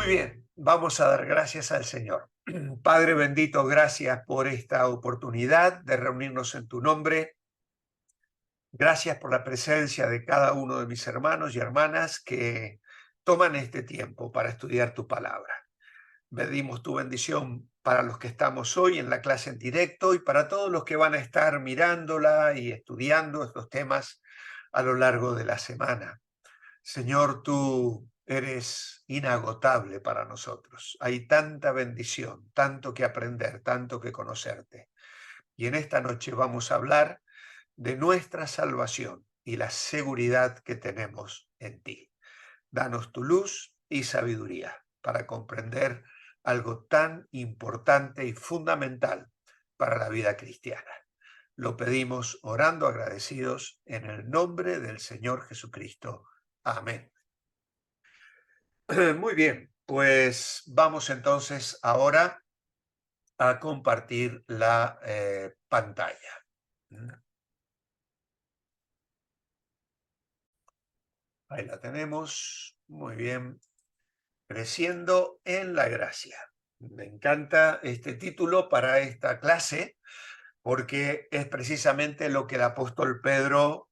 bien, vamos a dar gracias al Señor. Padre bendito, gracias por esta oportunidad de reunirnos en tu nombre. Gracias por la presencia de cada uno de mis hermanos y hermanas que toman este tiempo para estudiar tu palabra. Pedimos tu bendición para los que estamos hoy en la clase en directo y para todos los que van a estar mirándola y estudiando estos temas a lo largo de la semana. Señor, tú eres inagotable para nosotros. Hay tanta bendición, tanto que aprender, tanto que conocerte. Y en esta noche vamos a hablar de nuestra salvación y la seguridad que tenemos en ti. Danos tu luz y sabiduría para comprender algo tan importante y fundamental para la vida cristiana. Lo pedimos orando agradecidos en el nombre del Señor Jesucristo. Amén. Muy bien, pues vamos entonces ahora a compartir la pantalla. Ahí la tenemos. Muy bien. Creciendo en la gracia. Me encanta este título para esta clase porque es precisamente lo que el apóstol Pedro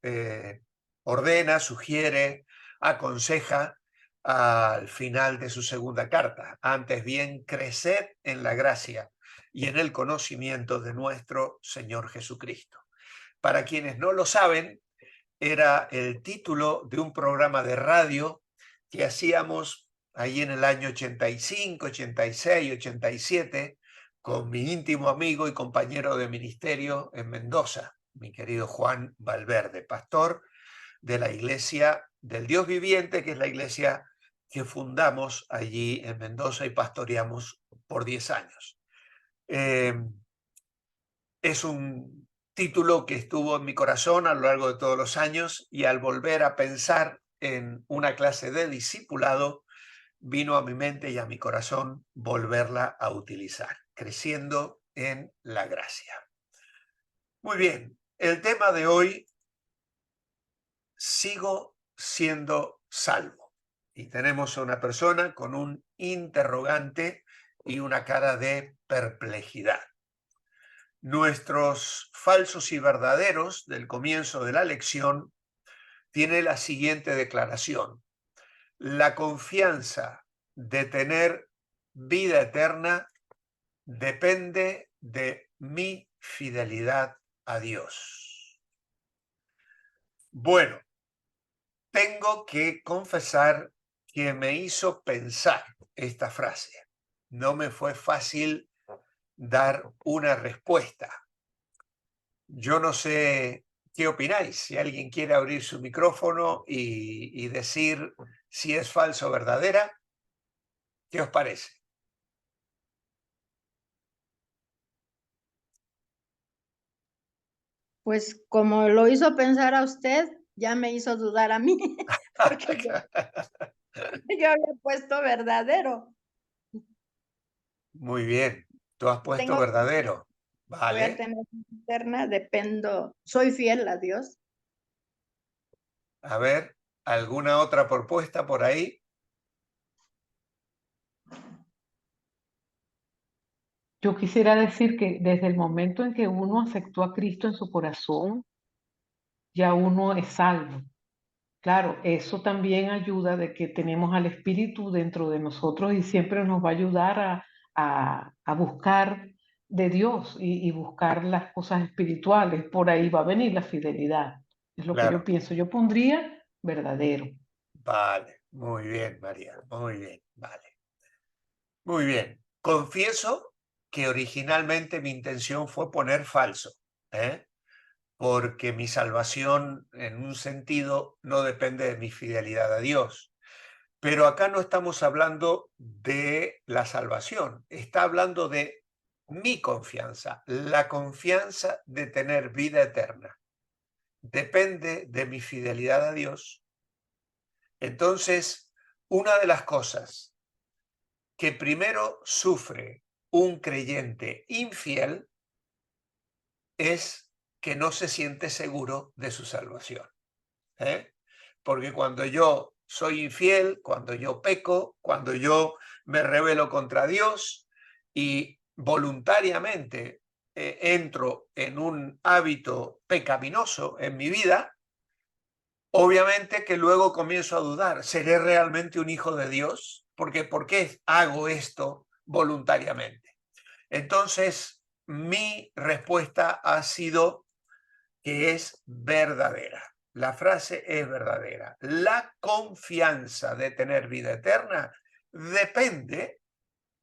ordena, sugiere, aconseja al final de su segunda carta. Antes bien, creced en la gracia y en el conocimiento de nuestro Señor Jesucristo. Para quienes no lo saben, era el título de un programa de radio que hacíamos ahí en el año 85, 86, 87, con mi íntimo amigo y compañero de ministerio en Mendoza, mi querido Juan Valverde, pastor de la Iglesia del Dios Viviente, que es la iglesia que fundamos allí en Mendoza y pastoreamos por 10 años. Es un título que estuvo en mi corazón a lo largo de todos los años y al volver a pensar en una clase de discipulado, vino a mi mente y a mi corazón volverla a utilizar, creciendo en la gracia. Muy bien, el tema de hoy, sigo siendo salvo. Y tenemos a una persona con un interrogante y una cara de perplejidad. Nuestros falsos y verdaderos del comienzo de la lección tiene la siguiente declaración: la confianza de tener vida eterna depende de mi fidelidad a Dios. Bueno, tengo que confesar que me hizo pensar esta frase. No me fue fácil dar una respuesta. Yo no sé qué opináis, si alguien quiere abrir su micrófono y decir si es falso o verdadera, ¿qué os parece? Pues como lo hizo pensar a usted, ya me hizo dudar a mí, porque yo había puesto verdadero. Muy bien, tú has puesto Tengo verdadero. Voy a Vale, tener vida eterna, soy fiel a Dios. a ver, ¿alguna otra propuesta por ahí? Yo quisiera decir que desde el momento en que uno aceptó a Cristo en su corazón, ya uno es salvo. Claro, eso también ayuda de que tenemos al Espíritu dentro de nosotros y siempre nos va a ayudar a buscar de Dios y buscar las cosas espirituales. Por ahí va a venir la fidelidad. Es lo que yo Claro, pienso. Yo pondría verdadero. vale, muy bien, María, muy bien, vale. Muy bien, confieso que originalmente mi intención fue poner falso, ¿eh? Porque mi salvación en un sentido no depende de mi fidelidad a Dios. Pero acá no estamos hablando de la salvación, está hablando de mi confianza, la confianza de tener vida eterna. Depende de mi fidelidad a Dios. Entonces, una de las cosas que primero sufre un creyente infiel es que no se siente seguro de su salvación. ¿Eh? Porque cuando yo soy infiel, cuando yo peco, cuando yo me rebelo contra Dios y voluntariamente entro en un hábito pecaminoso en mi vida, obviamente que luego comienzo a dudar, ¿seré realmente un hijo de Dios? Porque ¿por qué hago esto voluntariamente? Entonces, mi respuesta ha sido que es verdadera. La frase es verdadera. La confianza de tener vida eterna depende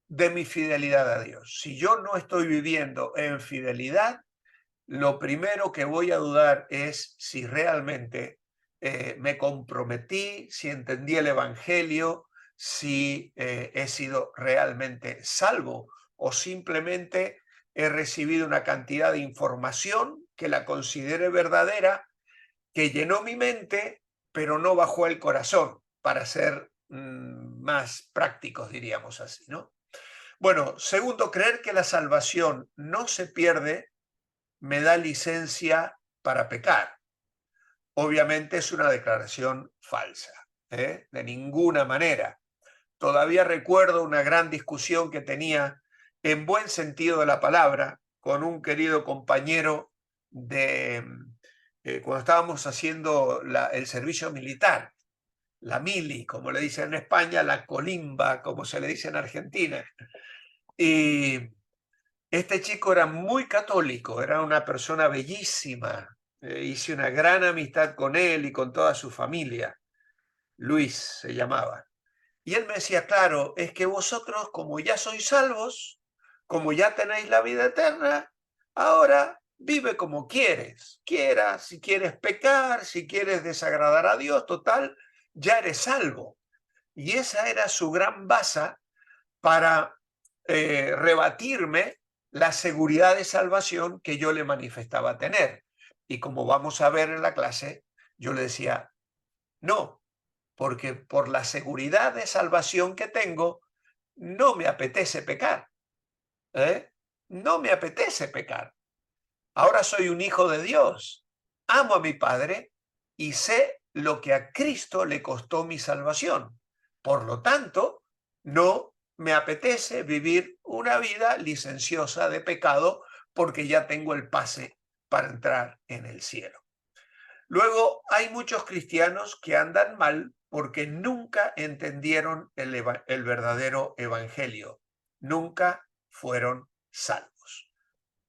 de mi fidelidad a Dios. Si yo no estoy viviendo en fidelidad, lo primero que voy a dudar es si realmente me comprometí, si entendí el Evangelio, si he sido realmente salvo o simplemente he recibido una cantidad de información que la considere verdadera, que llenó mi mente, pero no bajó el corazón, para ser más prácticos, diríamos así, ¿no? Bueno, segundo, creer que la salvación no se pierde me da licencia para pecar. Obviamente es una declaración falsa, de ninguna manera. Todavía recuerdo una gran discusión que tenía, en buen sentido de la palabra, con un querido compañero de cuando estábamos haciendo el servicio militar, la mili, como le dicen en España, la colimba, como se le dice en Argentina. Y este chico era muy católico, era una persona bellísima. Hice una gran amistad con él y con toda su familia. Luis se llamaba. Y él me decía, claro, es que vosotros, como ya sois salvos, como ya tenéis la vida eterna, ahora vive como quieres. Si quieres pecar, si quieres desagradar a Dios, total, ya eres salvo. Y esa era su gran base para rebatirme la seguridad de salvación que yo le manifestaba tener. Y como vamos a ver en la clase, yo le decía, no, porque por la seguridad de salvación que tengo, no me apetece pecar. No me apetece pecar. Ahora soy un hijo de Dios. Amo a mi Padre y sé lo que a Cristo le costó mi salvación. Por lo tanto, no me apetece vivir una vida licenciosa de pecado porque ya tengo el pase para entrar en el cielo. Luego, hay muchos cristianos que andan mal porque nunca entendieron el verdadero evangelio. Nunca fueron salvos.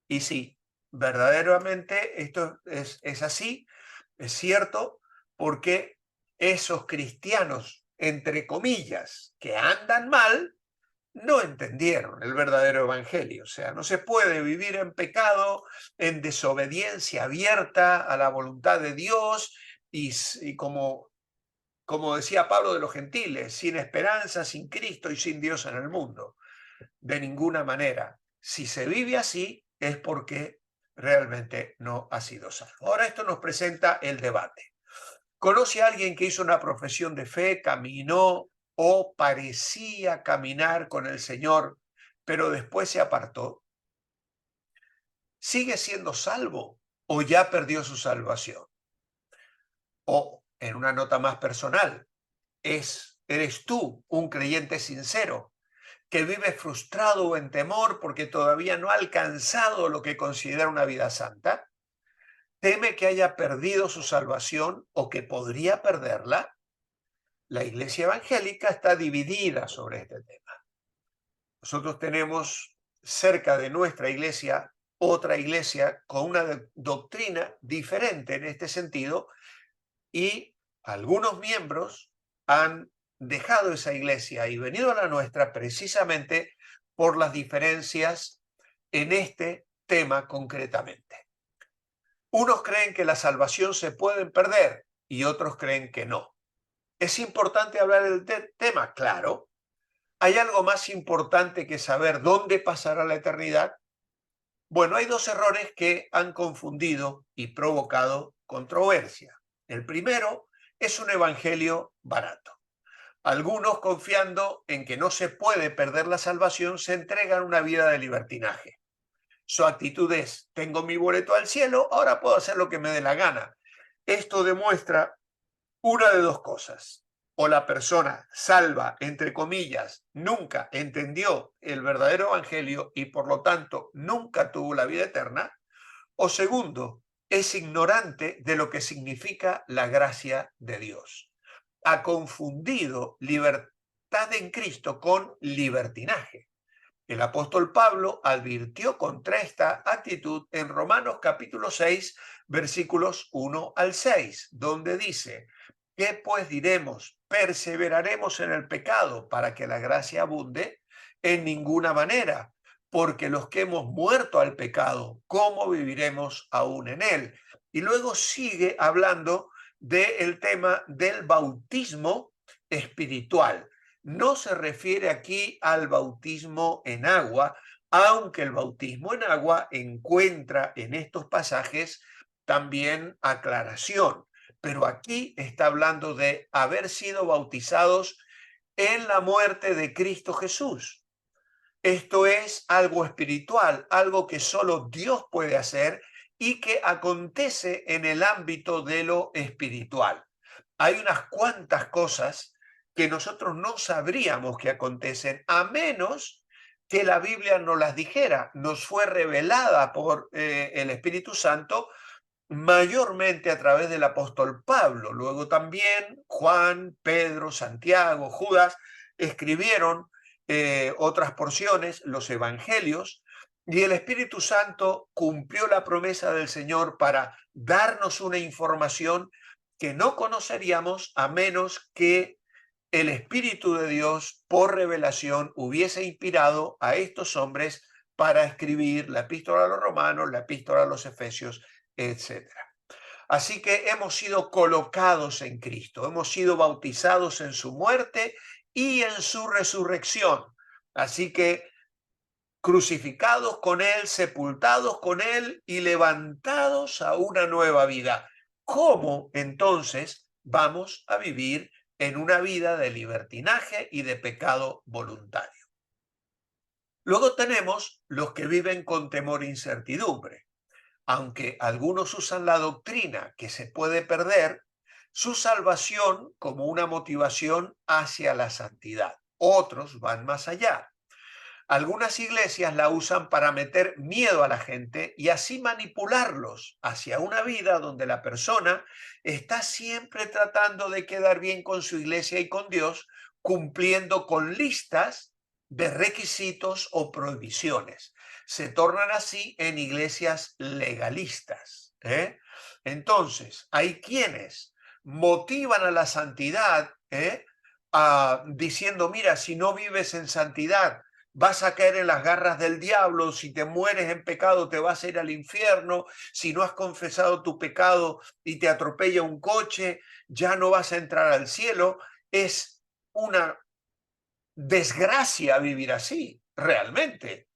Y sí, verdaderamente esto es así, es cierto, porque esos cristianos, entre comillas, que andan mal, no entendieron el verdadero evangelio. O sea, no se puede vivir en pecado, en desobediencia abierta a la voluntad de Dios y como decía Pablo de los gentiles, sin esperanza, sin Cristo y sin Dios en el mundo. De ninguna manera. Si se vive así es porque realmente no ha sido salvo. Ahora esto nos presenta el debate. ¿Conoce a alguien que hizo una profesión de fe, caminó o parecía caminar con el Señor, pero después se apartó? ¿Sigue siendo salvo o ya perdió su salvación? O, en una nota más personal, ¿eres tú un creyente sincero que vive frustrado o en temor porque todavía no ha alcanzado lo que considera una vida santa? ¿Teme que haya perdido su salvación o que podría perderla? La iglesia evangélica está dividida sobre este tema. Nosotros tenemos cerca de nuestra iglesia otra iglesia con una doctrina diferente en este sentido y algunos miembros han dejado esa iglesia y venido a la nuestra precisamente por las diferencias en este tema concretamente. Unos creen que la salvación se puede perder y otros creen que no. ¿Es importante hablar del tema? Claro. ¿Hay algo más importante que saber dónde pasará la eternidad? Bueno, hay dos errores que han confundido y provocado controversia. El primero es un evangelio barato. Algunos, confiando en que no se puede perder la salvación, se entregan una vida de libertinaje. Su actitud es, tengo mi boleto al cielo, ahora puedo hacer lo que me dé la gana. Esto demuestra una de dos cosas. o la persona salva, entre comillas, nunca entendió el verdadero evangelio y por lo tanto nunca tuvo la vida eterna, o segundo, es ignorante de lo que significa la gracia de Dios. Ha confundido libertad en Cristo con libertinaje. El apóstol Pablo advirtió contra esta actitud en Romanos capítulo 6, versículos 1 al 6, donde dice: ¿qué pues diremos? ¿Perseveraremos en el pecado para que la gracia abunde? En ninguna manera, porque los que hemos muerto al pecado, ¿cómo viviremos aún en él? Y luego sigue hablando del tema del bautismo espiritual. No se refiere aquí al bautismo en agua, aunque el bautismo en agua encuentra en estos pasajes también aclaración. Pero aquí está hablando de haber sido bautizados en la muerte de Cristo Jesús. Esto es algo espiritual, algo que solo Dios puede hacer y que acontece en el ámbito de lo espiritual. Hay unas cuantas cosas que nosotros no sabríamos que acontecen, a menos que la Biblia nos las dijera. Nos fue revelada por el Espíritu Santo mayormente a través del apóstol Pablo. Luego también Juan, Pedro, Santiago, Judas escribieron otras porciones, los evangelios, y el Espíritu Santo cumplió la promesa del Señor para darnos una información que no conoceríamos a menos que el Espíritu de Dios, por revelación, hubiese inspirado a estos hombres para escribir la epístola a los romanos, la epístola a los efesios, etc. Así que hemos sido colocados en Cristo, hemos sido bautizados en su muerte y en su resurrección. Así que crucificados con él, sepultados con él y levantados a una nueva vida. ¿Cómo entonces vamos a vivir en una vida de libertinaje y de pecado voluntario? Luego tenemos los que viven con temor e incertidumbre. Aunque algunos usan la doctrina que se puede perder, su salvación como una motivación hacia la santidad. Otros van más allá. Algunas iglesias la usan para meter miedo a la gente y así manipularlos hacia una vida donde la persona está siempre tratando de quedar bien con su iglesia y con Dios, cumpliendo con listas de requisitos o prohibiciones. Se tornan así en iglesias legalistas, ¿eh? Entonces, hay quienes motivan a la santidad, diciendo: mira, si no vives en santidad, vas a caer en las garras del diablo. Si te mueres en pecado, te vas a ir al infierno. Si no has confesado tu pecado y te atropella un coche, ya no vas a entrar al cielo. Es una desgracia vivir así, realmente,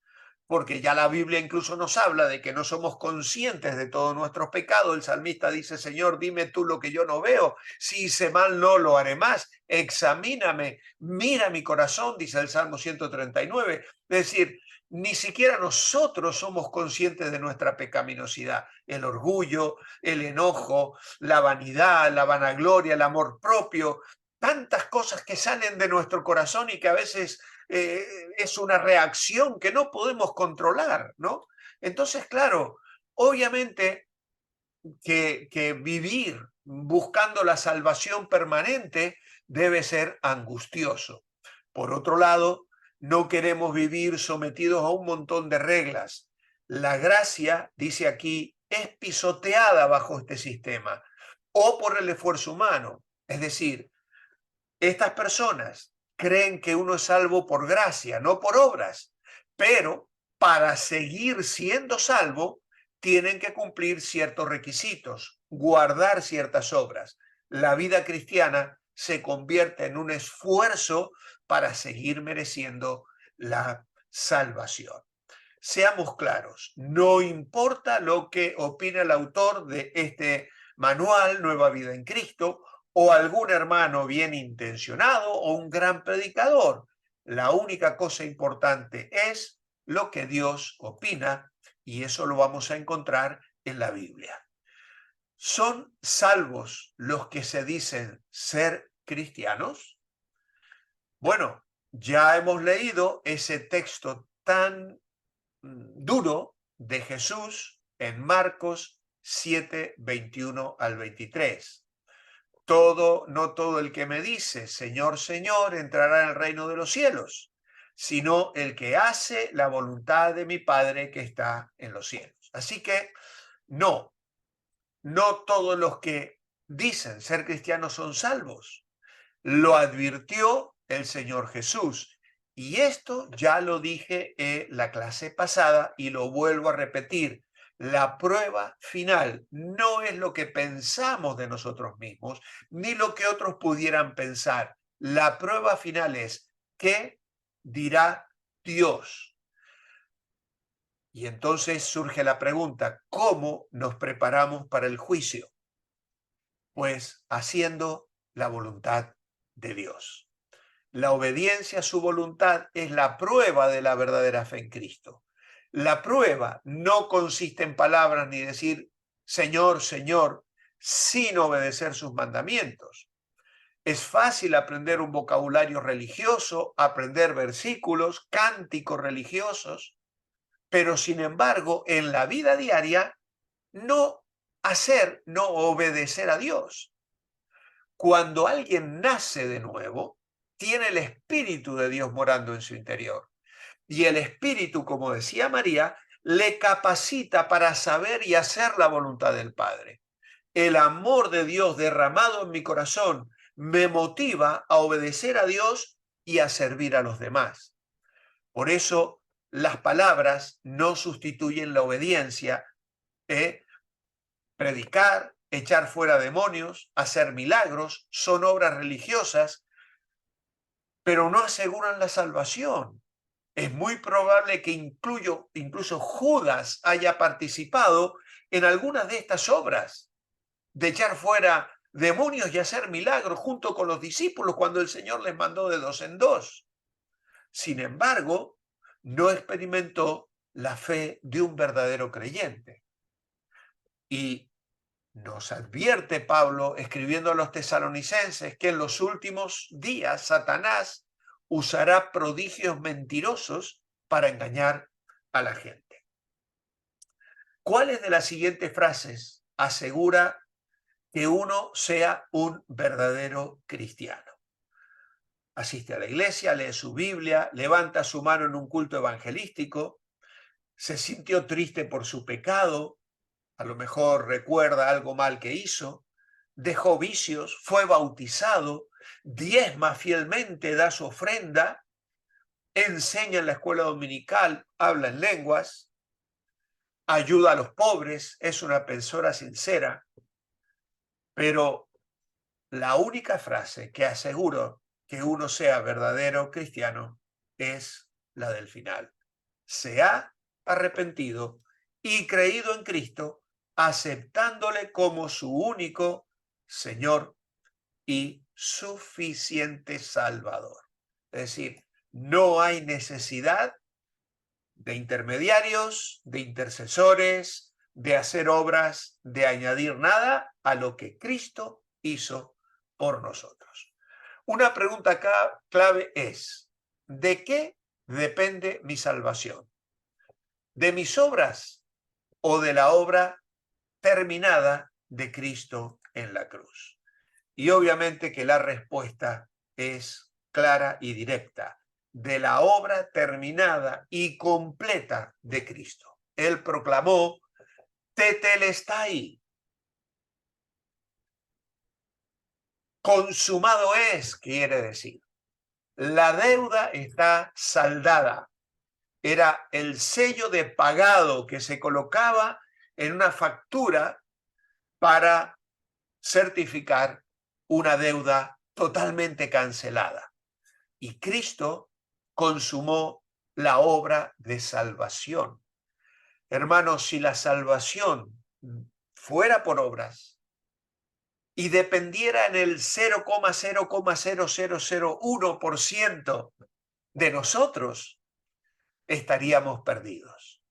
porque ya la Biblia incluso nos habla de que no somos conscientes de todos nuestros pecados. El salmista dice: Señor, dime tú lo que yo no veo. Si hice mal, no lo haré más. Examíname, mira mi corazón, dice el Salmo 139. Es decir, ni siquiera nosotros somos conscientes de nuestra pecaminosidad. El orgullo, el enojo, la vanidad, la vanagloria, el amor propio, tantas cosas que salen de nuestro corazón y que a veces es una reacción que no podemos controlar, ¿no? Entonces, claro, obviamente que vivir buscando la salvación permanente debe ser angustioso. Por otro lado, no queremos vivir sometidos a un montón de reglas. La gracia, dice aquí, es pisoteada bajo este sistema o por el esfuerzo humano. Es decir, estas personas creen que uno es salvo por gracia, no por obras, pero para seguir siendo salvo tienen que cumplir ciertos requisitos, guardar ciertas obras. La vida cristiana se convierte en un esfuerzo para seguir mereciendo la salvación. Seamos claros, no importa lo que opina el autor de este manual, Nueva Vida en Cristo, o algún hermano bien intencionado o un gran predicador. La única cosa importante es lo que Dios opina, y eso lo vamos a encontrar en la Biblia. Son salvos los que se dicen ser cristianos? Bueno, ya hemos leído ese texto tan duro de Jesús en Marcos 7, 21 al 23. No todo el que me dice, Señor, Señor, entrará en el reino de los cielos, sino el que hace la voluntad de mi Padre que está en los cielos. Así que no todos los que dicen ser cristianos son salvos. Lo advirtió el Señor Jesús. Y esto ya lo dije en la clase pasada y lo vuelvo a repetir. La prueba final no es lo que pensamos de nosotros mismos, ni lo que otros pudieran pensar. La prueba final es ¿qué dirá Dios? Y entonces surge la pregunta, ¿cómo nos preparamos para el juicio? Pues haciendo la voluntad de Dios. La obediencia a su voluntad es la prueba de la verdadera fe en Cristo. La prueba no consiste en palabras ni decir Señor, Señor, sin obedecer sus mandamientos. Es fácil aprender un vocabulario religioso, aprender versículos, cánticos religiosos, pero sin embargo, en la vida diaria, no obedecer a Dios. Cuando alguien nace de nuevo, tiene el Espíritu de Dios morando en su interior. Y el Espíritu, como decía María, le capacita para saber y hacer la voluntad del Padre. El amor de Dios derramado en mi corazón me motiva a obedecer a Dios y a servir a los demás. Por eso, las palabras no sustituyen la obediencia. Predicar, echar fuera demonios, hacer milagros, son obras religiosas, pero no aseguran la salvación. Es muy probable que incluso Judas haya participado en algunas de estas obras, de echar fuera demonios y hacer milagros junto con los discípulos cuando el Señor les mandó de 2 en 2. Sin embargo, no experimentó la fe de un verdadero creyente. Y nos advierte Pablo, escribiendo a los tesalonicenses, que en los últimos días Satanás usará prodigios mentirosos para engañar a la gente. ¿Cuáles de las siguientes frases asegura que uno sea un verdadero cristiano? Asiste a la iglesia, lee su Biblia, levanta su mano en un culto evangelístico, se sintió triste por su pecado, a lo mejor recuerda algo mal que hizo, dejó vicios, fue bautizado, diezma fielmente, da su ofrenda, enseña en la escuela dominical, habla en lenguas, ayuda a los pobres, es una persona sincera, pero la única frase que aseguro que uno sea verdadero cristiano es la del final. Se ha arrepentido y creído en Cristo, aceptándole como su único Señor y suficiente Salvador. Es decir, no hay necesidad de intermediarios, de intercesores, de hacer obras, de añadir nada a lo que Cristo hizo por nosotros. Una pregunta acá clave es, ¿de qué depende mi salvación? ¿De mis obras o de la obra terminada de Cristo en la cruz? Y obviamente que la respuesta es clara y directa, de la obra terminada y completa de Cristo. Él proclamó, tetelestai, consumado es, quiere decir. La deuda está saldada. Era el sello de pagado que se colocaba en una factura para certificar una deuda totalmente cancelada. Y Cristo consumó la obra de salvación. Hermanos, si la salvación fuera por obras y dependiera en el 0,00001% de nosotros, estaríamos perdidos.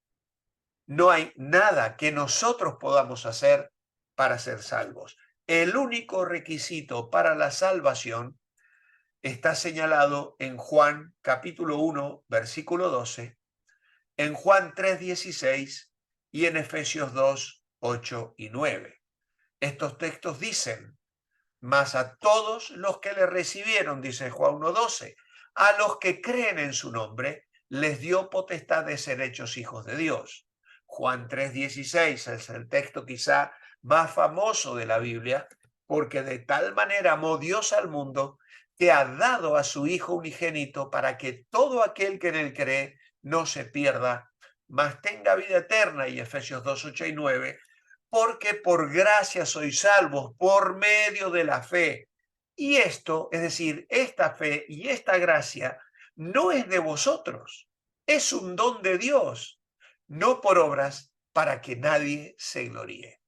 No hay nada que nosotros podamos hacer para ser salvos. el único requisito para la salvación está señalado en Juan capítulo 1, versículo 12, en Juan 3:16 y en Efesios 2, 8 y 9. Estos textos dicen: mas a todos los que le recibieron, dice Juan 1:12, a los que creen en su nombre, les dio potestad de ser hechos hijos de Dios. Juan 3:16 es el texto quizá más famoso de la Biblia, porque de tal manera amó Dios al mundo que ha dado a su Hijo unigénito para que todo aquel que en él cree no se pierda, mas tenga vida eterna. Y Efesios 2, 8 y 9, porque por gracia sois salvos por medio de la fe. Y esto, es decir, esta fe y esta gracia no es de vosotros, es un don de Dios, no por obras, para que nadie se gloríe.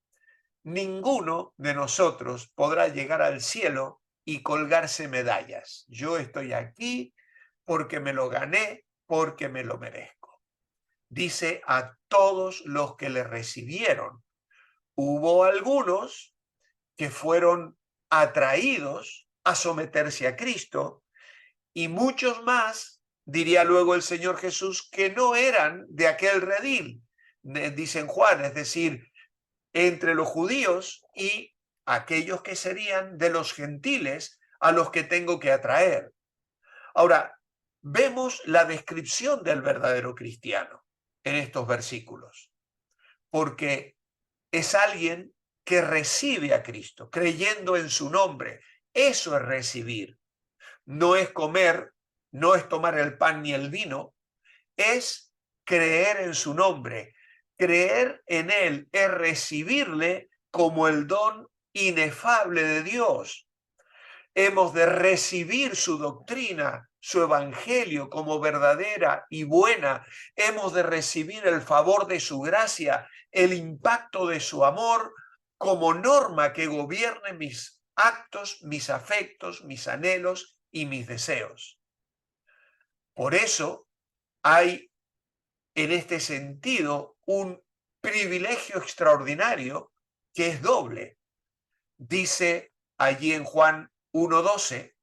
Ninguno de nosotros podrá llegar al cielo y colgarse medallas. Yo estoy aquí porque me lo gané, porque me lo merezco. Dice: a todos los que le recibieron. Hubo algunos que fueron atraídos a someterse a Cristo y muchos más, diría luego el Señor Jesús, que no eran de aquel redil, dice en Juan, es decir, entre los judíos y aquellos que serían de los gentiles a los que tengo que atraer. Ahora, vemos la descripción del verdadero cristiano en estos versículos, porque es alguien que recibe a Cristo, creyendo en su nombre. Eso es recibir. No es comer, no es tomar el pan ni el vino, es creer en su nombre. Creer en él es recibirle como el don inefable de Dios. Hemos de recibir su doctrina, su evangelio como verdadera y buena. Hemos de recibir el favor de su gracia, el impacto de su amor como norma que gobierne mis actos, mis afectos, mis anhelos y mis deseos. Por eso hay en este sentido un privilegio extraordinario que es doble. Dice allí en Juan 1:12,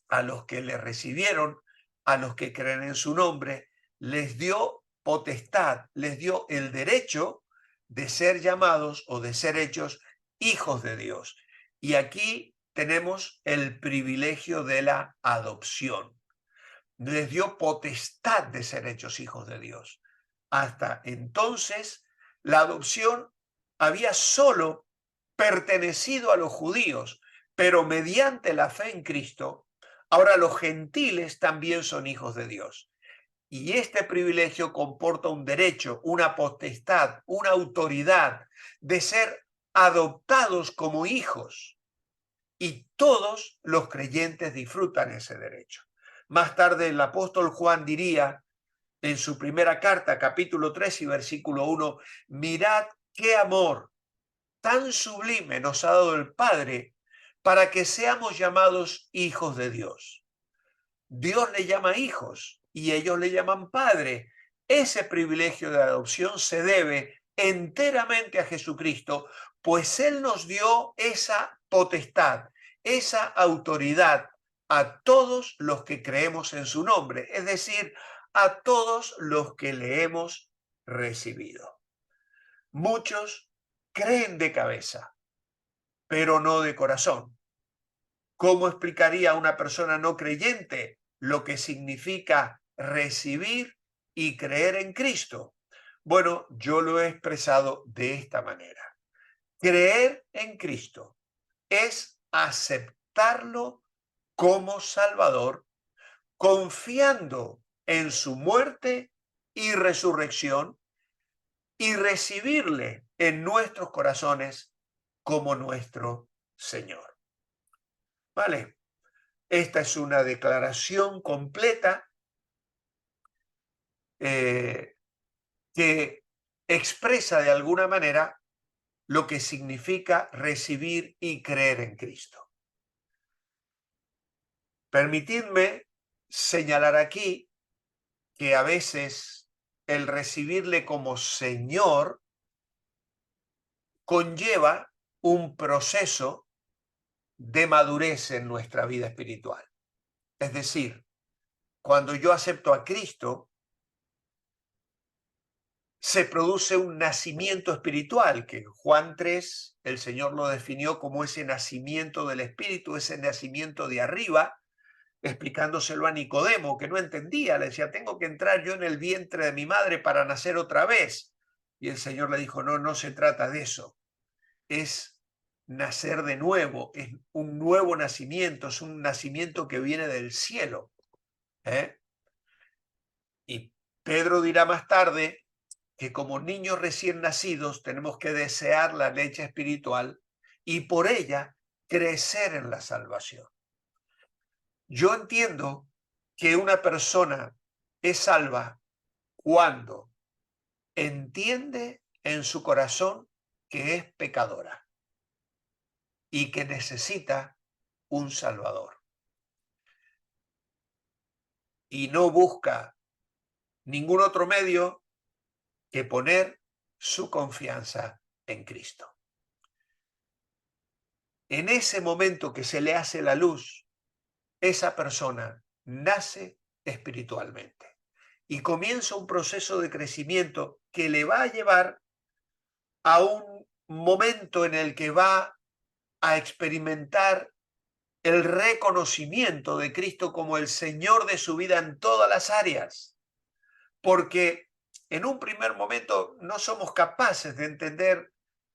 a los que le recibieron, a los que creen en su nombre, les dio potestad, les dio el derecho de ser llamados o de ser hechos hijos de Dios. Y aquí tenemos el privilegio de la adopción. Les dio potestad de ser hechos hijos de Dios. Hasta entonces, la adopción había solo pertenecido a los judíos, pero mediante la fe en Cristo, ahora los gentiles también son hijos de Dios. Y este privilegio comporta un derecho, una potestad, una autoridad de ser adoptados como hijos. Y todos los creyentes disfrutan ese derecho. Más tarde el apóstol Juan diría en su primera carta, capítulo 3 y versículo 1, mirad qué amor tan sublime nos ha dado el Padre para que seamos llamados hijos de Dios. Dios le llama hijos y ellos le llaman padre. Ese privilegio de adopción se debe enteramente a Jesucristo, pues Él nos dio esa potestad, esa autoridad a todos los que creemos en su nombre, es decir, a todos los que le hemos recibido. Muchos creen de cabeza, pero no de corazón. ¿Cómo explicaría a una persona no creyente lo que significa recibir y creer en Cristo? Bueno, yo lo he expresado de esta manera. Creer en Cristo es aceptarlo como Salvador, confiando en su muerte y resurrección y recibirle en nuestros corazones como nuestro Señor. ¿Vale? Esta es una declaración completa que expresa de alguna manera lo que significa recibir y creer en Cristo. Permitidme señalar aquí que a veces el recibirle como Señor conlleva un proceso de madurez en nuestra vida espiritual. Es decir, cuando yo acepto a Cristo, se produce un nacimiento espiritual, que en Juan 3 el Señor lo definió como ese nacimiento del Espíritu, ese nacimiento de arriba, explicándoselo a Nicodemo, que no entendía. Le decía, tengo que entrar yo en el vientre de mi madre para nacer otra vez. Y el Señor le dijo, no, no se trata de eso. Es nacer de nuevo, es un nuevo nacimiento, es un nacimiento que viene del cielo. Y Pedro dirá más tarde que como niños recién nacidos tenemos que desear la leche espiritual y por ella crecer en la salvación. Yo entiendo que una persona es salva cuando entiende en su corazón que es pecadora y que necesita un Salvador. Y no busca ningún otro medio que poner su confianza en Cristo. En ese momento que se le hace la luz, esa persona nace espiritualmente y comienza un proceso de crecimiento que le va a llevar a un momento en el que va a experimentar el reconocimiento de Cristo como el Señor de su vida en todas las áreas, porque en un primer momento no somos capaces de entender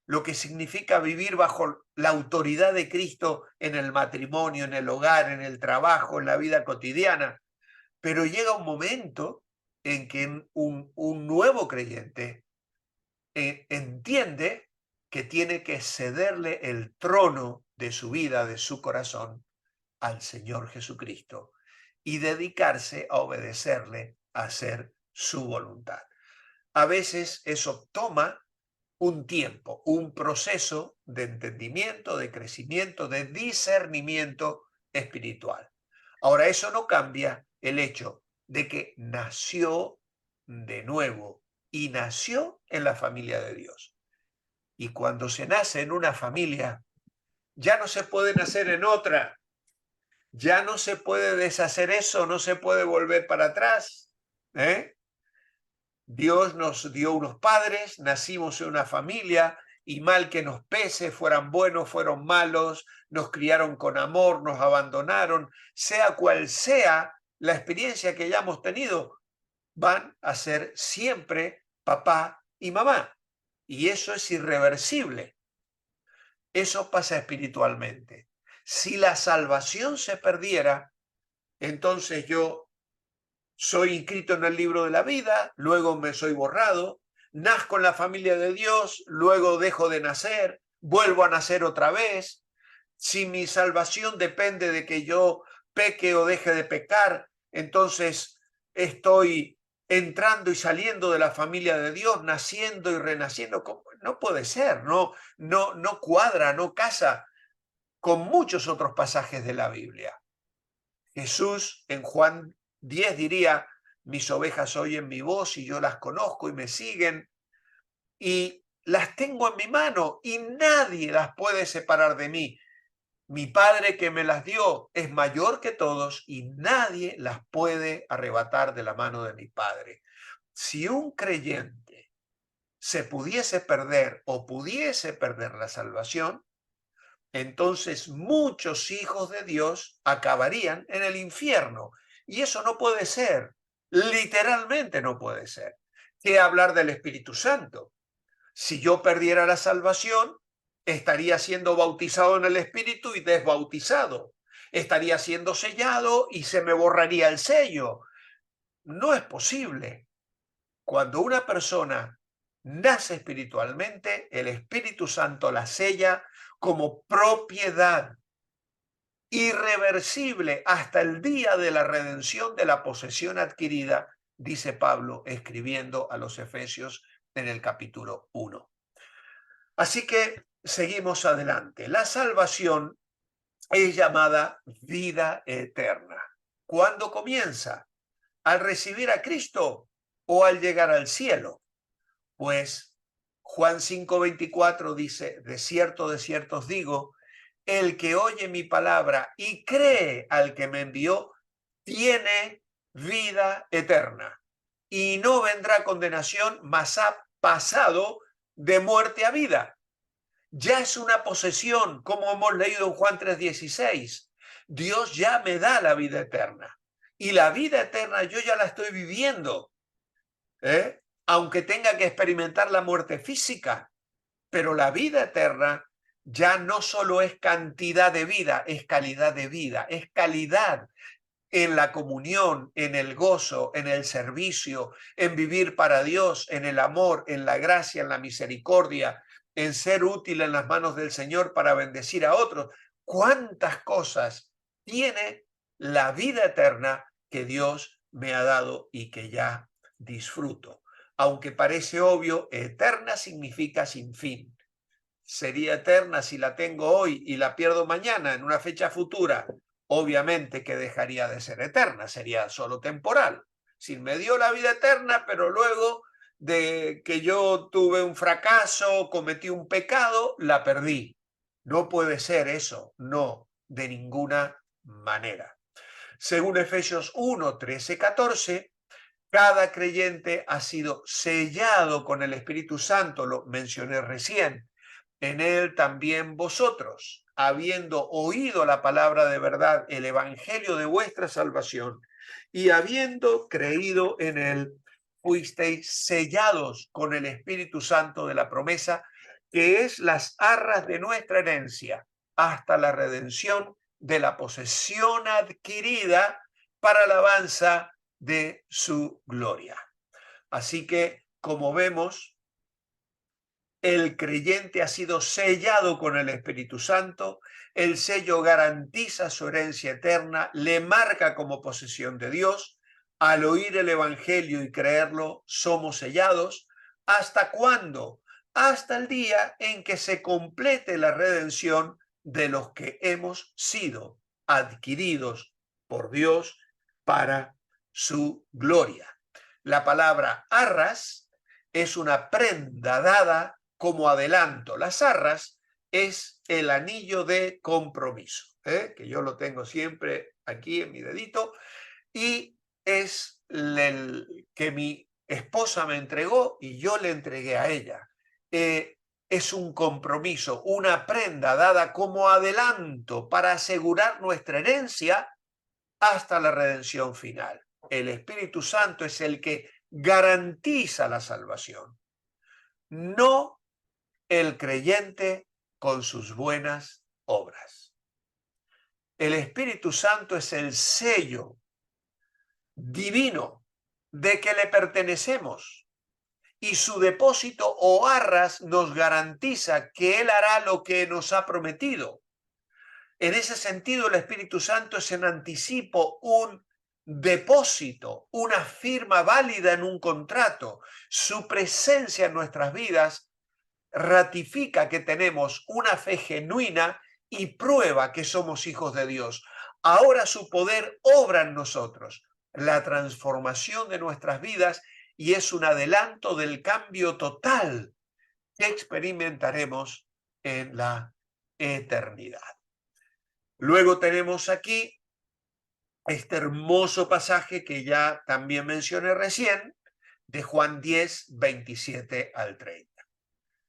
lo que significa vivir bajo la autoridad de Cristo en el matrimonio, en el hogar, en el trabajo, en la vida cotidiana. Pero llega un momento en que un nuevo creyente entiende que tiene que cederle el trono de su vida, de su corazón, al Señor Jesucristo y dedicarse a obedecerle, a hacer su voluntad. A veces eso toma un tiempo, un proceso de entendimiento, de crecimiento, de discernimiento espiritual. Ahora, eso no cambia el hecho de que nació de nuevo y nació en la familia de Dios. Y cuando se nace en una familia, ya no se puede nacer en otra. Ya no se puede deshacer eso, no se puede volver para atrás. Dios nos dio unos padres, nacimos en una familia y mal que nos pese, fueran buenos, fueron malos, nos criaron con amor, nos abandonaron, sea cual sea la experiencia que hayamos tenido, van a ser siempre papá y mamá. Y eso es irreversible. Eso pasa espiritualmente. Si la salvación se perdiera, entonces yo soy inscrito en el libro de la vida, luego me soy borrado, nazco en la familia de Dios, luego dejo de nacer, vuelvo a nacer otra vez. Si mi salvación depende de que yo peque o deje de pecar, entonces estoy entrando y saliendo de la familia de Dios, naciendo y renaciendo. No puede ser, no cuadra, no casa con muchos otros pasajes de la Biblia. Jesús en Juan 10 diría, mis ovejas oyen mi voz y yo las conozco y me siguen y las tengo en mi mano y nadie las puede separar de mí. Mi Padre que me las dio es mayor que todos y nadie las puede arrebatar de la mano de mi Padre. Si un creyente se pudiese perder o pudiese perder la salvación, entonces muchos hijos de Dios acabarían en el infierno. Y eso no puede ser, literalmente no puede ser. ¿Qué hablar del Espíritu Santo? Si yo perdiera la salvación, estaría siendo bautizado en el Espíritu y desbautizado. Estaría siendo sellado y se me borraría el sello. No es posible. Cuando una persona nace espiritualmente, el Espíritu Santo la sella como propiedad irreversible hasta el día de la redención de la posesión adquirida, dice Pablo escribiendo a los Efesios en el capítulo 1. Así que seguimos adelante. La salvación es llamada vida eterna. ¿Cuándo comienza? ¿Al recibir a Cristo o al llegar al cielo? Pues Juan 5:24 dice, de cierto os digo, el que oye mi palabra y cree al que me envió, tiene vida eterna y no vendrá condenación, mas ha pasado de muerte a vida. Ya es una posesión, como hemos leído en Juan 3:16. Dios ya me da la vida eterna. Y la vida eterna yo ya la estoy viviendo, aunque tenga que experimentar la muerte física. Pero la vida eterna ya no solo es cantidad de vida, es calidad de vida, es calidad en la comunión, en el gozo, en el servicio, en vivir para Dios, en el amor, en la gracia, en la misericordia, en ser útil en las manos del Señor para bendecir a otros. ¿Cuántas cosas tiene la vida eterna que Dios me ha dado y que ya disfruto? Aunque parece obvio, eterna significa sin fin. Sería eterna si la tengo hoy y la pierdo mañana en una fecha futura. Obviamente que dejaría de ser eterna, sería solo temporal. Si me dio la vida eterna, pero luego de que yo tuve un fracaso, cometí un pecado, la perdí. No puede ser eso, no, de ninguna manera. Según Efesios 1, 13, 14, cada creyente ha sido sellado con el Espíritu Santo, lo mencioné recién. En él también vosotros, habiendo oído la palabra de verdad, el evangelio de vuestra salvación, y habiendo creído en él, fuisteis sellados con el Espíritu Santo de la promesa, que es las arras de nuestra herencia, hasta la redención de la posesión adquirida para alabanza de su gloria. Así que, como vemos, el creyente ha sido sellado con el Espíritu Santo, el sello garantiza su herencia eterna, le marca como posesión de Dios. Al oír el Evangelio y creerlo, somos sellados. ¿Hasta cuándo? Hasta el día en que se complete la redención de los que hemos sido adquiridos por Dios para su gloria. La palabra arras es una prenda dada como adelanto. Las arras es el anillo de compromiso, que yo lo tengo siempre aquí en mi dedito, y es el que mi esposa me entregó y yo le entregué a ella. Es un compromiso, una prenda dada como adelanto para asegurar nuestra herencia hasta la redención final. El Espíritu Santo es el que garantiza la salvación, no el creyente con sus buenas obras. El Espíritu Santo es el sello divino de que le pertenecemos y su depósito o arras nos garantiza que Él hará lo que nos ha prometido. En ese sentido, el Espíritu Santo es en anticipo un depósito, una firma válida en un contrato. Su presencia en nuestras vidas ratifica que tenemos una fe genuina y prueba que somos hijos de Dios. Ahora su poder obra en nosotros, la transformación de nuestras vidas, y es un adelanto del cambio total que experimentaremos en la eternidad. Luego tenemos aquí este hermoso pasaje que ya también mencioné recién, de Juan 10, 27 al 30.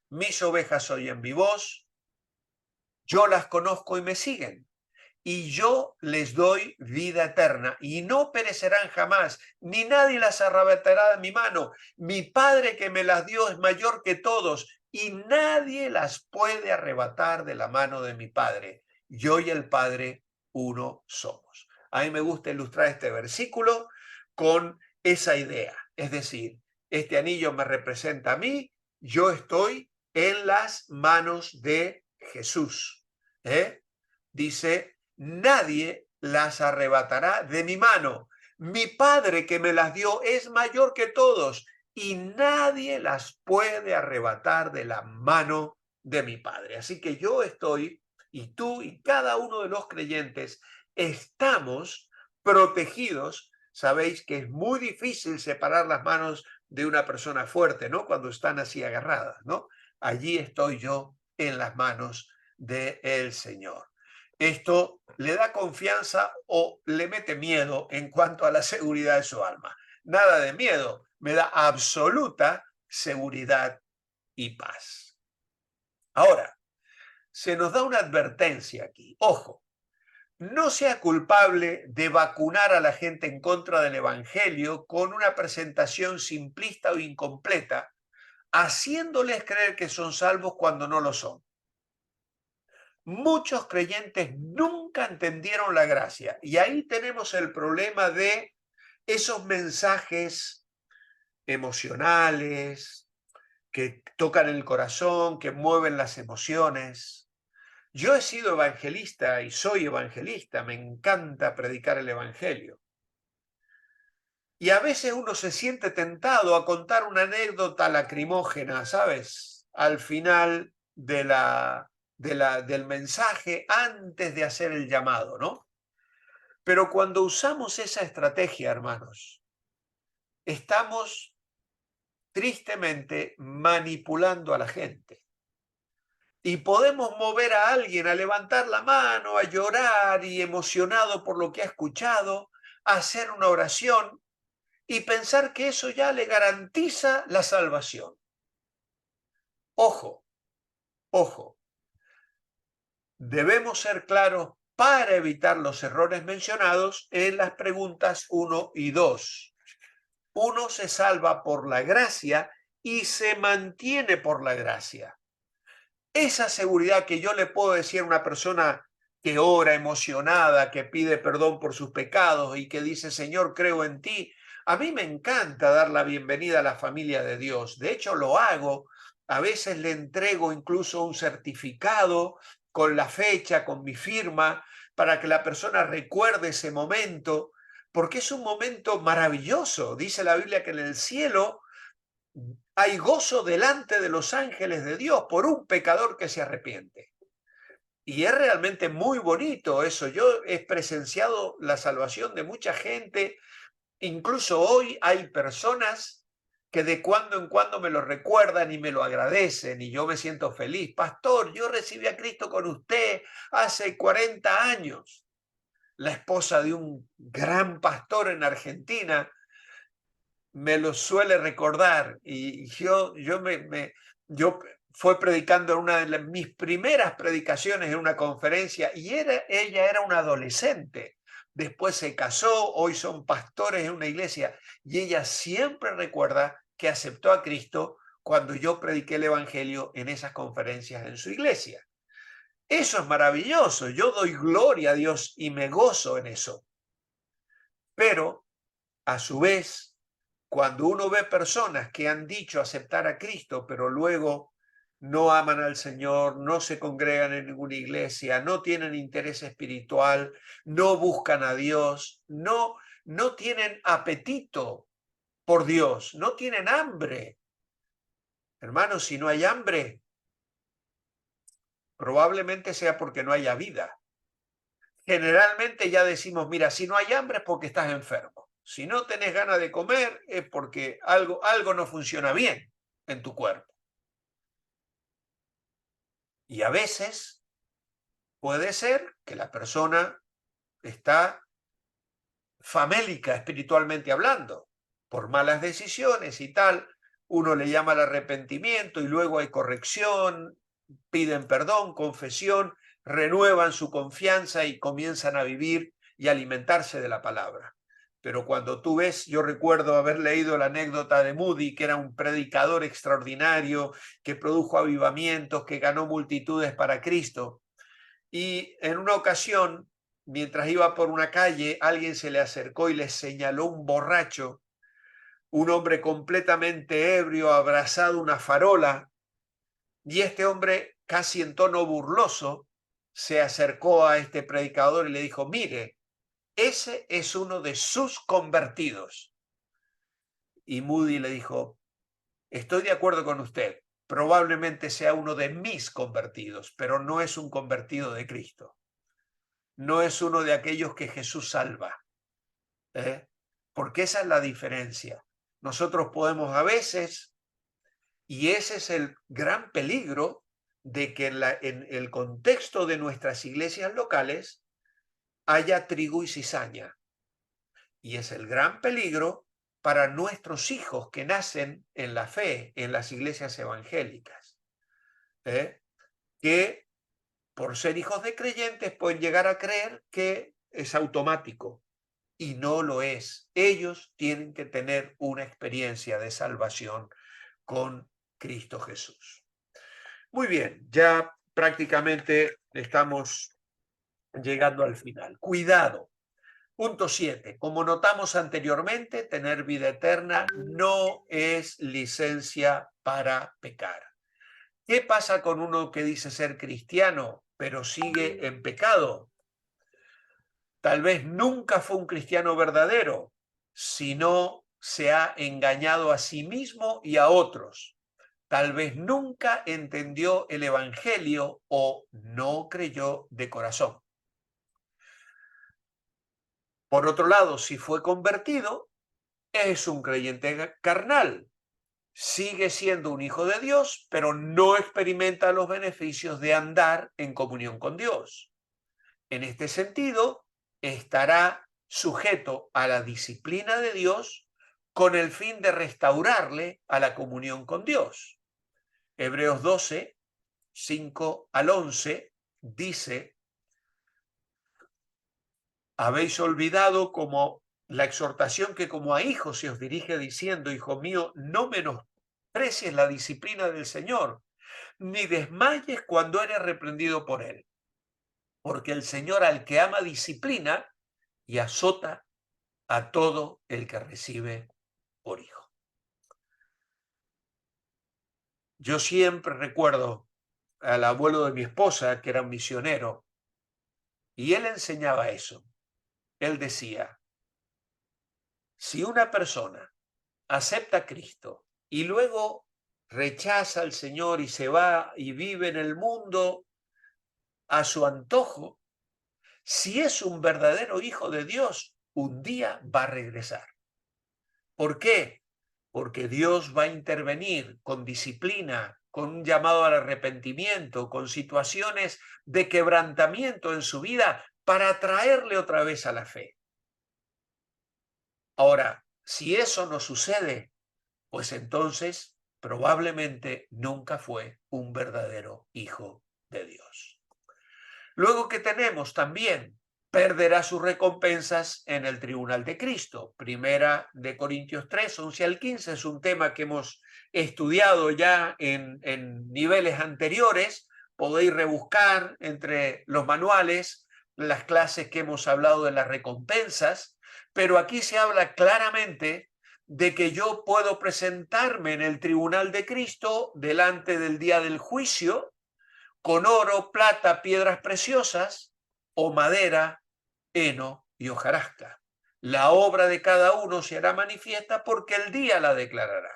Mis ovejas oyen mi voz, yo las conozco y me siguen, y yo les doy vida eterna, y no perecerán jamás, ni nadie las arrebatará de mi mano. Mi Padre que me las dio es mayor que todos, y nadie las puede arrebatar de la mano de mi Padre. Yo y el Padre uno somos. A mí me gusta ilustrar este versículo con esa idea, es decir, este anillo me representa a mí, yo estoy en las manos de Jesús. Dice, nadie las arrebatará de mi mano. Mi Padre que me las dio es mayor que todos y nadie las puede arrebatar de la mano de mi Padre. Así que yo estoy, y tú y cada uno de los creyentes estamos protegidos sabéis que es muy difícil separar las manos de una persona fuerte, ¿no? Cuando están así agarradas, ¿no? Allí estoy yo en las manos del Señor. Esto le da confianza o le mete miedo en cuanto a la seguridad de su alma. Nada de miedo, me da absoluta seguridad y paz. Ahora, se nos da una advertencia aquí. Ojo, no sea culpable de vacunar a la gente en contra del Evangelio con una presentación simplista o incompleta, haciéndoles creer que son salvos cuando no lo son. Muchos creyentes nunca entendieron la gracia y ahí tenemos el problema de esos mensajes emocionales que tocan el corazón, que mueven las emociones. Yo he sido evangelista y soy evangelista, me encanta predicar el evangelio. Y a veces uno se siente tentado a contar una anécdota lacrimógena, ¿sabes? Al final del mensaje, antes de hacer el llamado, ¿no? Pero cuando usamos esa estrategia, hermanos, estamos tristemente manipulando a la gente. Y podemos mover a alguien a levantar la mano, a llorar y emocionado por lo que ha escuchado, a hacer una oración y pensar que eso ya le garantiza la salvación. Ojo, ojo, debemos ser claros para evitar los errores mencionados en las preguntas 1 y 2. Uno se salva por la gracia y se mantiene por la gracia. Esa seguridad que yo le puedo decir a una persona que ora emocionada, que pide perdón por sus pecados y que dice, Señor, creo en ti. A mí me encanta dar la bienvenida a la familia de Dios. De hecho, lo hago. A veces le entrego incluso un certificado con la fecha, con mi firma, para que la persona recuerde ese momento, porque es un momento maravilloso. Dice la Biblia que en el cielo hay gozo delante de los ángeles de Dios por un pecador que se arrepiente. Y es realmente muy bonito eso. Yo he presenciado la salvación de mucha gente. Incluso hoy hay personas que de cuando en cuando me lo recuerdan y me lo agradecen y yo me siento feliz. Pastor, yo recibí a Cristo con usted hace 40 años. La esposa de un gran pastor en Argentina me lo suele recordar y yo fue predicando en una de mis primeras predicaciones en una conferencia y ella era una adolescente. Después se casó, hoy son pastores en una iglesia y ella siempre recuerda que aceptó a Cristo cuando yo prediqué el evangelio en esas conferencias en su iglesia. Eso es maravilloso. Yo doy gloria a Dios y me gozo en eso. Pero a su vez, cuando uno ve personas que han dicho aceptar a Cristo, pero luego no aman al Señor, no se congregan en ninguna iglesia, no tienen interés espiritual, no buscan a Dios, no tienen apetito por Dios, no tienen hambre. Hermanos, si no hay hambre, probablemente sea porque no haya vida. Generalmente ya decimos, mira, si no hay hambre es porque estás enfermo. Si no tenés ganas de comer es porque algo no funciona bien en tu cuerpo. Y a veces puede ser que la persona está famélica espiritualmente hablando, por malas decisiones y tal. Uno le llama al arrepentimiento y luego hay corrección, piden perdón, confesión, renuevan su confianza y comienzan a vivir y alimentarse de la palabra. Pero cuando tú ves, yo recuerdo haber leído la anécdota de Moody, que era un predicador extraordinario, que produjo avivamientos, que ganó multitudes para Cristo. Y en una ocasión, mientras iba por una calle, alguien se le acercó y le señaló un borracho, un hombre completamente ebrio, abrazado a una farola, y este hombre, casi en tono burloso, se acercó a este predicador y le dijo, mire, ese es uno de sus convertidos. Y Moody le dijo, estoy de acuerdo con usted, probablemente sea uno de mis convertidos, pero no es un convertido de Cristo. No es uno de aquellos que Jesús salva. porque esa es la diferencia. Nosotros podemos a veces, y ese es el gran peligro, de que en el contexto de nuestras iglesias locales haya trigo y cizaña. Y es el gran peligro para nuestros hijos que nacen en la fe, en las iglesias evangélicas, que por ser hijos de creyentes pueden llegar a creer que es automático, y no lo es. Ellos tienen que tener una experiencia de salvación con Cristo Jesús. Muy bien, ya prácticamente estamos llegando al final. Cuidado. Punto 7. Como notamos anteriormente, tener vida eterna no es licencia para pecar. ¿Qué pasa con uno que dice ser cristiano, pero sigue en pecado? Tal vez nunca fue un cristiano verdadero, sino se ha engañado a sí mismo y a otros. Tal vez nunca entendió el evangelio o no creyó de corazón. Por otro lado, si fue convertido, es un creyente carnal. Sigue siendo un hijo de Dios, pero no experimenta los beneficios de andar en comunión con Dios. En este sentido, estará sujeto a la disciplina de Dios con el fin de restaurarle a la comunión con Dios. Hebreos 12, 5 al 11 dice: habéis olvidado como la exhortación que como a hijos se os dirige diciendo: hijo mío, no menosprecies la disciplina del Señor, ni desmayes cuando eres reprendido por él. Porque el Señor al que ama disciplina y azota a todo el que recibe por hijo. Yo siempre recuerdo al abuelo de mi esposa, que era un misionero, y él enseñaba eso. Él decía: si una persona acepta a Cristo y luego rechaza al Señor y se va y vive en el mundo a su antojo, si es un verdadero hijo de Dios, un día va a regresar. ¿Por qué? Porque Dios va a intervenir con disciplina, con un llamado al arrepentimiento, con situaciones de quebrantamiento en su vida para traerle otra vez a la fe. Ahora, si eso no sucede, pues entonces probablemente nunca fue un verdadero hijo de Dios. Luego, que tenemos también, perderá sus recompensas en el tribunal de Cristo. Primera de Corintios 3, 11 al 15, es un tema que hemos estudiado ya en niveles anteriores. Podéis rebuscar entre los manuales las clases que hemos hablado de las recompensas, pero aquí se habla claramente de que yo puedo presentarme en el tribunal de Cristo delante del día del juicio con oro, plata, piedras preciosas o madera, heno y hojarasca. La obra de cada uno se hará manifiesta porque el día la declarará.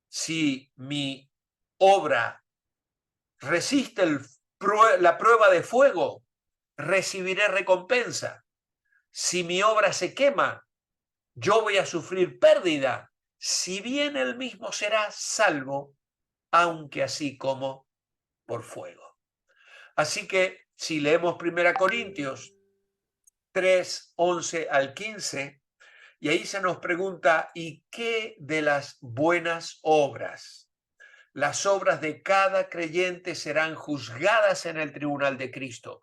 Si mi obra resiste la prueba de fuego, recibiré recompensa. Si mi obra se quema, yo voy a sufrir pérdida, si bien él mismo será salvo, aunque así como por fuego. Así que si leemos 1 Corintios 3, 11 al 15, y ahí se nos pregunta: ¿y qué de las buenas obras? Las obras de cada creyente serán juzgadas en el tribunal de Cristo.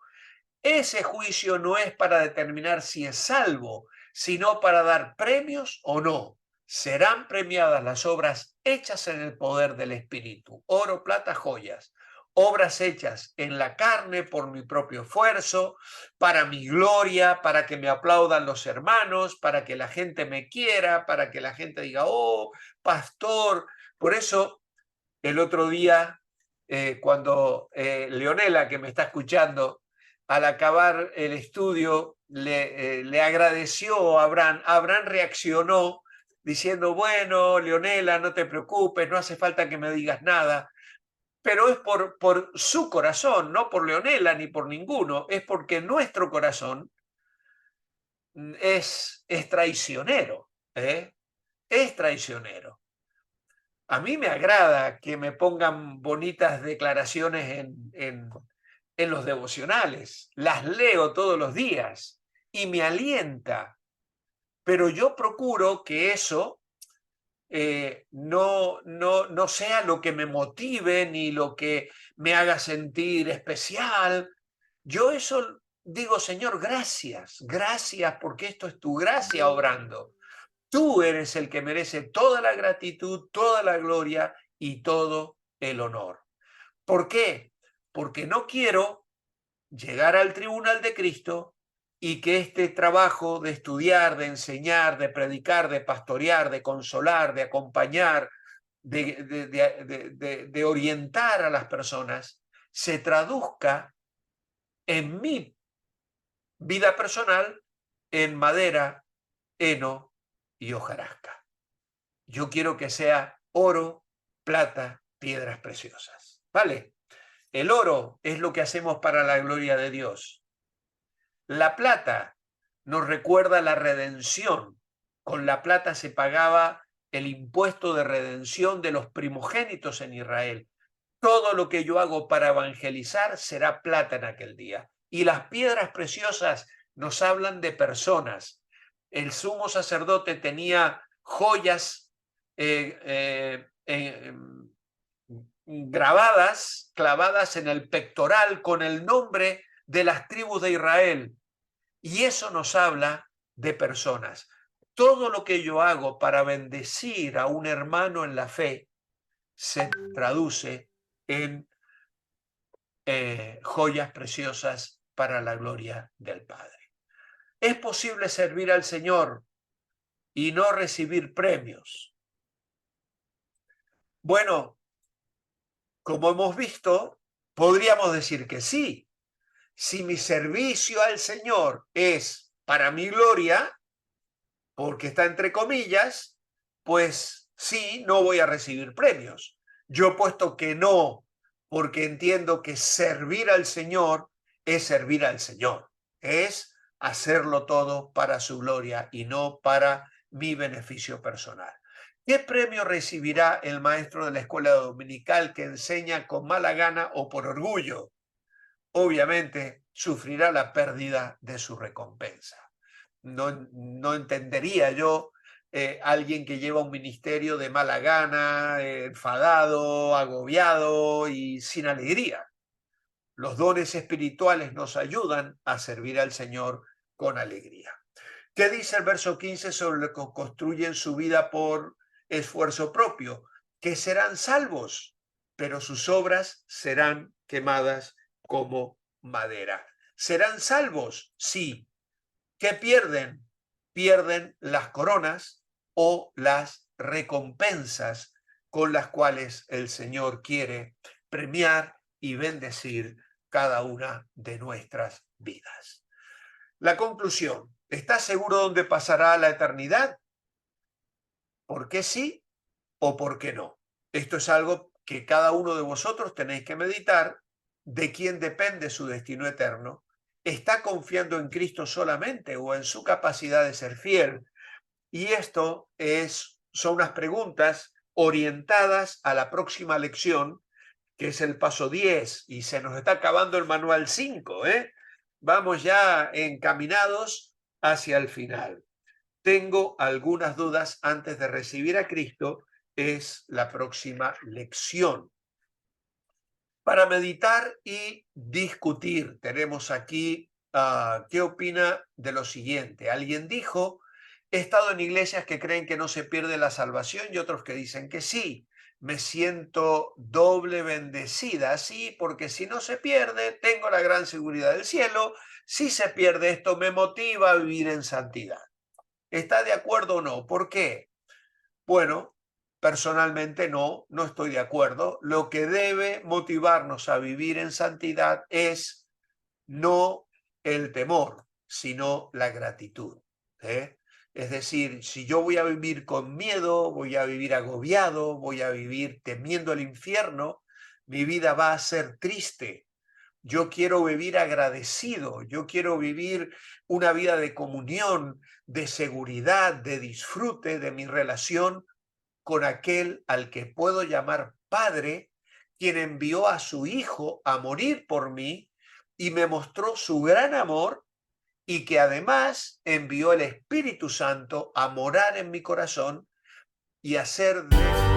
Ese juicio no es para determinar si es salvo, sino para dar premios o no. Serán premiadas las obras hechas en el poder del Espíritu: oro, plata, joyas. Obras hechas en la carne por mi propio esfuerzo, para mi gloria, para que me aplaudan los hermanos, para que la gente me quiera, para que la gente diga: oh, pastor. Por eso el otro día, cuando Leonela, que me está escuchando, al acabar el estudio, le agradeció a Abraham. Abraham reaccionó diciendo: bueno, Leonela, no te preocupes, no hace falta que me digas nada. Pero es por su corazón, no por Leonela ni por ninguno, es porque nuestro corazón es traicionero, ¿eh? Es traicionero. A mí me agrada que me pongan bonitas declaraciones en los devocionales. Las leo todos los días y me alienta, pero yo procuro que eso no sea lo que me motive ni lo que me haga sentir especial. Yo eso digo, Señor, gracias, gracias porque esto es tu gracia obrando. Tú eres el que merece toda la gratitud, toda la gloria y todo el honor. ¿Por qué? Porque no quiero llegar al tribunal de Cristo y que este trabajo de estudiar, de enseñar, de predicar, de pastorear, de consolar, de acompañar, de orientar a las personas, se traduzca en mi vida personal en madera, heno y hojarasca. Yo quiero que sea oro, plata, piedras preciosas. ¿Vale? El oro es lo que hacemos para la gloria de Dios. La plata nos recuerda la redención. Con la plata se pagaba el impuesto de redención de los primogénitos en Israel. Todo lo que yo hago para evangelizar será plata en aquel día. Y las piedras preciosas nos hablan de personas. El sumo sacerdote tenía joyas grabadas, clavadas en el pectoral con el nombre de las tribus de Israel. Y eso nos habla de personas. Todo lo que yo hago para bendecir a un hermano en la fe se traduce en joyas preciosas para la gloria del Padre. Es posible servir al Señor y no recibir premios. Bueno, como hemos visto, podríamos decir que sí. Si mi servicio al Señor es para mi gloria, porque está entre comillas, pues sí, no voy a recibir premios. Yo he puesto que no, porque entiendo que servir al Señor es servir al Señor, es hacerlo todo para su gloria y no para mi beneficio personal. ¿Qué premio recibirá el maestro de la escuela dominical que enseña con mala gana o por orgullo? Obviamente sufrirá la pérdida de su recompensa. No entendería yo alguien que lleva un ministerio de mala gana, enfadado, agobiado y sin alegría. Los dones espirituales nos ayudan a servir al Señor con alegría. ¿Qué dice el verso 15 sobre los que construyen su vida por esfuerzo propio? Que serán salvos, pero sus obras serán quemadas como madera. ¿Serán salvos? Sí. ¿Qué pierden? Pierden las coronas o las recompensas con las cuales el Señor quiere premiar y bendecir cada una de nuestras vidas. La conclusión, ¿estás seguro dónde pasará la eternidad? ¿Por qué sí o por qué no? Esto es algo que cada uno de vosotros tenéis que meditar, de quién depende su destino eterno. ¿Está confiando en Cristo solamente o en su capacidad de ser fiel? Y esto son unas preguntas orientadas a la próxima lección, que es el paso 10, y se nos está acabando el manual 5, ¿eh? Vamos ya encaminados hacia el final. Tengo algunas dudas antes de recibir a Cristo, es la próxima lección. Para meditar y discutir, tenemos aquí, ¿qué opina de lo siguiente? Alguien dijo, he estado en iglesias que creen que no se pierde la salvación y otros que dicen que sí. Me siento doble bendecida, sí, porque si no se pierde, tengo la gran seguridad del cielo. Si se pierde, esto me motiva a vivir en santidad. ¿Está de acuerdo o no? ¿Por qué? Bueno, personalmente no estoy de acuerdo. Lo que debe motivarnos a vivir en santidad es no el temor, sino la gratitud, ¿eh? Es decir, si yo voy a vivir con miedo, voy a vivir agobiado, voy a vivir temiendo el infierno, mi vida va a ser triste. Yo quiero vivir agradecido, yo quiero vivir una vida de comunión, de seguridad, de disfrute de mi relación con aquel al que puedo llamar Padre, quien envió a su Hijo a morir por mí y me mostró su gran amor, y que además envió el Espíritu Santo a morar en mi corazón y hacer de